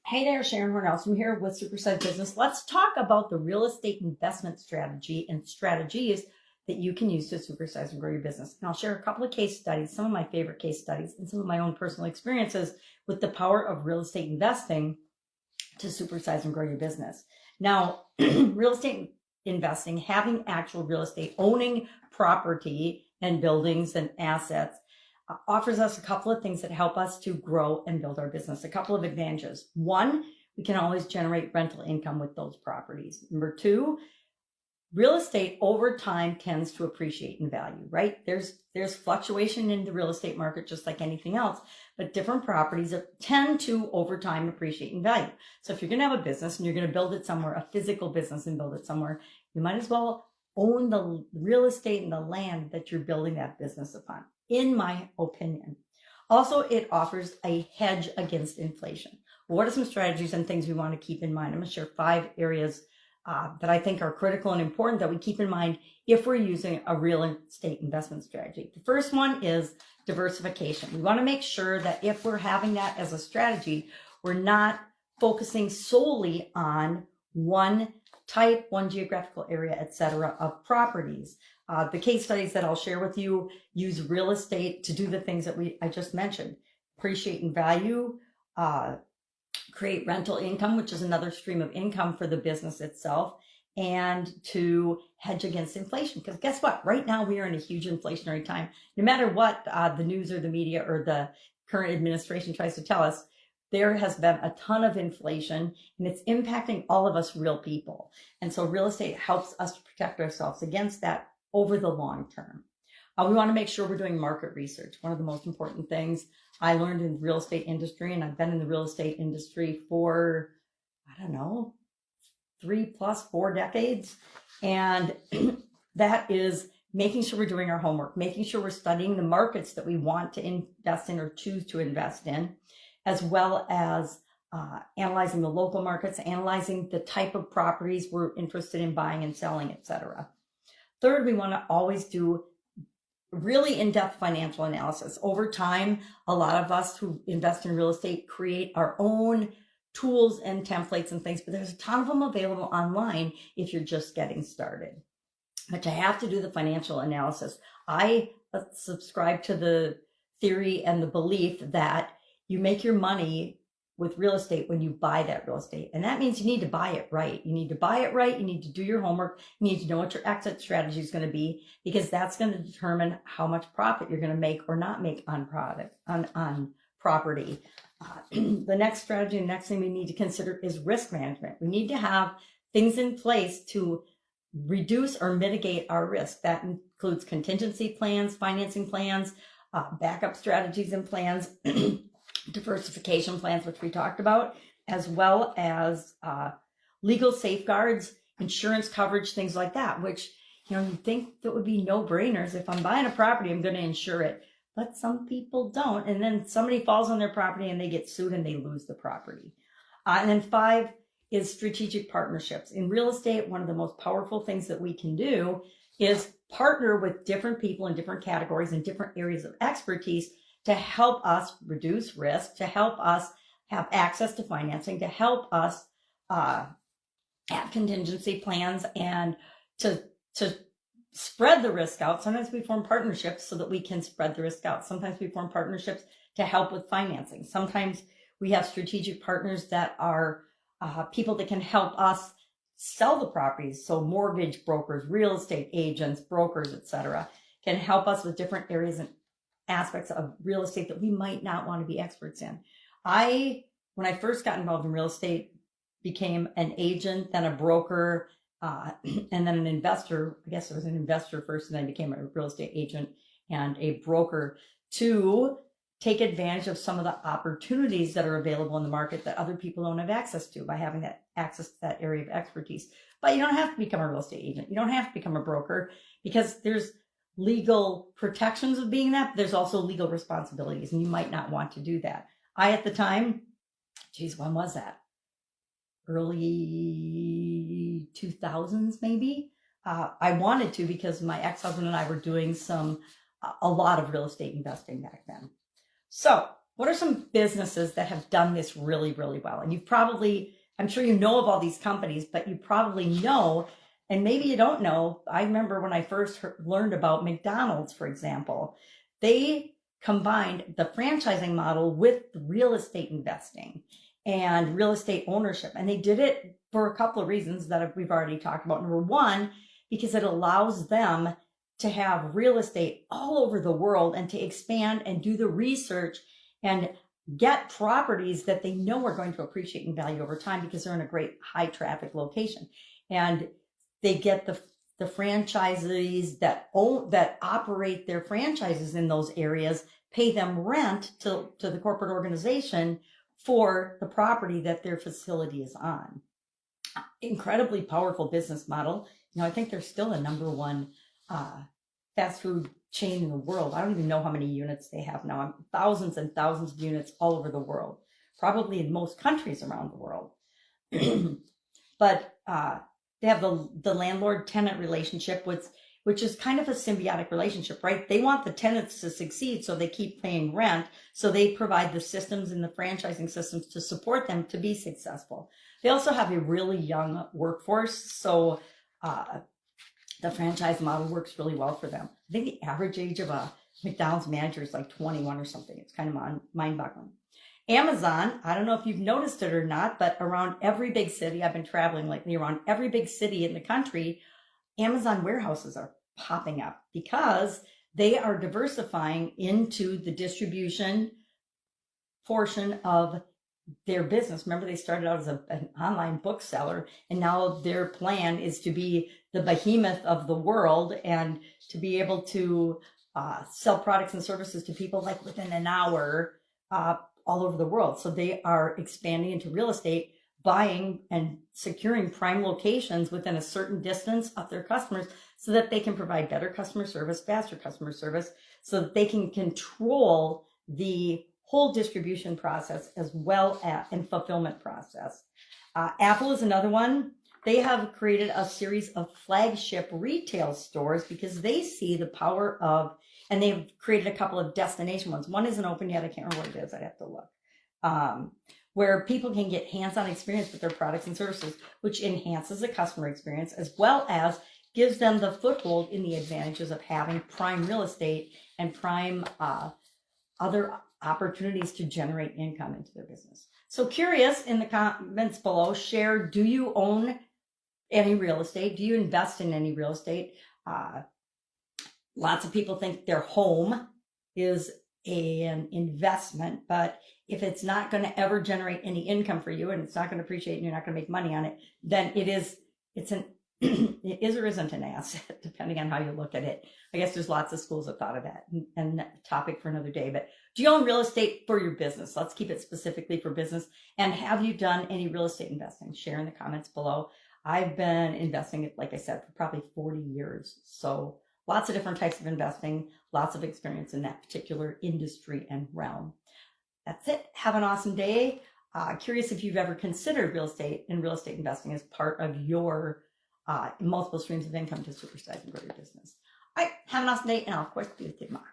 Hey there, Sharon Horne-Ellstrom here with Supersize Business. Let's talk about the real estate investment strategy and strategies that you can use to supersize and grow your business. And I'll share a couple of case studies, some of my favorite case studies, and some of my own personal experiences with the power of real estate investing to supersize and grow your business. Now, real estate investing, having actual real estate, owning property and buildings and assets offers us a couple of things that help us to grow and build our business. A couple of advantages. One, we can always generate rental income with those properties. Number two, real estate over time tends to appreciate in value, right? There's fluctuation in the real estate market just like anything else, but different properties tend to over time appreciate in value. So if you're going to have a business and you're going to build it somewhere, a physical business and build it somewhere, you might as well own the real estate and the land that you're building that business upon, in my opinion. Also, it offers a hedge against inflation. What are some strategies and things we want to keep in mind? I'm going to share 5 areas that I think are critical and important that we keep in mind if we're using a real estate investment strategy. The first one is diversification. We want to make sure that if we're having that as a strategy, we're not focusing solely on one type, one geographical area, etc. of properties. The case studies that I'll share with you use real estate to do the things that I just mentioned: appreciate in value, create rental income, which is another stream of income for the business itself, and to hedge against inflation. Because guess what? Right now we are in a huge inflationary time. No matter what the news or the media or the current administration tries to tell us, there has been a ton of inflation and it's impacting all of us real people. And so real estate helps us to protect ourselves against that over the long term. We want to make sure we're doing market research. One of the most important things I learned in the real estate industry, and I've been in the real estate industry for, 3+4 decades. And that is making sure we're doing our homework, making sure we're studying the markets that we want to invest in or choose to invest in, as well as analyzing the local markets, analyzing the type of properties we're interested in buying and selling, etc. Third, we want to always do really in-depth financial analysis. Over time, a lot of us who invest in real estate create our own tools and templates and things, but there's a ton of them available online if you're just getting started. But you have to do the financial analysis. I subscribe to the theory and the belief that you make your money with real estate when you buy that real estate. And that means you need to buy it right. You need to buy it right. You need to do your homework. You need to know what your exit strategy is going to be, because that's going to determine how much profit you're going to make or not make on property. The next strategy, the next thing we need to consider is risk management. We need to have things in place to reduce or mitigate our risk. That includes contingency plans, financing plans, backup strategies and plans, diversification plans, which we talked about, as well as legal safeguards, insurance coverage, things like that, which, you'd think that would be no-brainers. If I'm buying a property, I'm going to insure it. But some people don't. And then somebody falls on their property and they get sued and they lose the property. And then 5 is strategic partnerships. In real estate, one of the most powerful things that we can do is partner with different people in different categories and different areas of expertise to help us reduce risk, to help us have access to financing, to help us have contingency plans, and to spread the risk out. Sometimes we form partnerships so that we can spread the risk out. Sometimes we form partnerships to help with financing. Sometimes we have strategic partners that are people that can help us sell the properties. So mortgage brokers, real estate agents, brokers, etc., can help us with different areas and aspects of real estate that we might not want to be experts in. When I first got involved in real estate, became an agent, then a broker, and then an investor. I guess I was an investor first, and then I became a real estate agent and a broker to take advantage of some of the opportunities that are available in the market that other people don't have access to by having that access to that area of expertise. But you don't have to become a real estate agent. You don't have to become a broker, because there's legal protections of being that, but there's also legal responsibilities, and you might not want to do that. At the time, when was that? Early 2000s, maybe. I wanted to, because my ex-husband and I were doing a lot of real estate investing back then. So what are some businesses that have done this really, really well? And you've probably, I'm sure you know of all these companies, but you probably know, and maybe you don't know. I remember when I first learned about McDonald's, for example, they combined the franchising model with real estate investing and real estate ownership. And they did it for a couple of reasons that we've already talked about. Number one, because it allows them to have real estate all over the world and to expand and do the research and get properties that they know are going to appreciate in value over time because they're in a great high traffic location. And they get the franchisees that operate their franchises in those areas, pay them rent to the corporate organization for the property that their facility is on. Incredibly powerful business model. I think they're still a number one fast food chain in the world. I don't even know how many units they have now. Thousands and thousands of units all over the world, probably in most countries around the world. But they have the landlord-tenant relationship, which is kind of a symbiotic relationship, right? They want the tenants to succeed, so they keep paying rent. So they provide the systems and the franchising systems to support them to be successful. They also have a really young workforce, so the franchise model works really well for them. I think the average age of a McDonald's manager is like 21 or something. It's kind of mind-boggling. Amazon, I don't know if you've noticed it or not, but around every big city, I've been traveling lately, around every big city in the country, Amazon warehouses are popping up because they are diversifying into the distribution portion of their business. Remember, they started out as an online bookseller, and now their plan is to be the behemoth of the world and to be able to sell products and services to people like within an hour all over the world. So they are expanding into real estate, buying and securing prime locations within a certain distance of their customers so that they can provide better customer service, faster customer service, so that they can control the whole distribution process as well as and fulfillment process. Apple is another one. They have created a series of flagship retail stores because they see the power of, and they've created a couple of destination ones. One isn't open yet. I can't remember what it is. I'd have to look. Where people can get hands-on experience with their products and services, which enhances the customer experience as well as gives them the foothold in the advantages of having prime real estate and prime other opportunities to generate income into their business. So curious, in the comments below, share, do you own any real estate? Do you invest in any real estate? Lots of people think their home is an investment, but if it's not going to ever generate any income for you and it's not going to appreciate and you're not going to make money on it, then it is or isn't an asset, depending on how you look at it. I guess there's lots of schools of thought of that, and that topic for another day. But do you own real estate for your business? Let's keep it specifically for business. And have you done any real estate investing? Share in the comments below. I've been investing, like I said, for probably 40 years. So lots of different types of investing, lots of experience in that particular industry and realm. That's it. Have an awesome day. Curious if you've ever considered real estate and real estate investing as part of your multiple streams of income to supersize and grow your business. All right, have an awesome day, and I'll of course be with you tomorrow.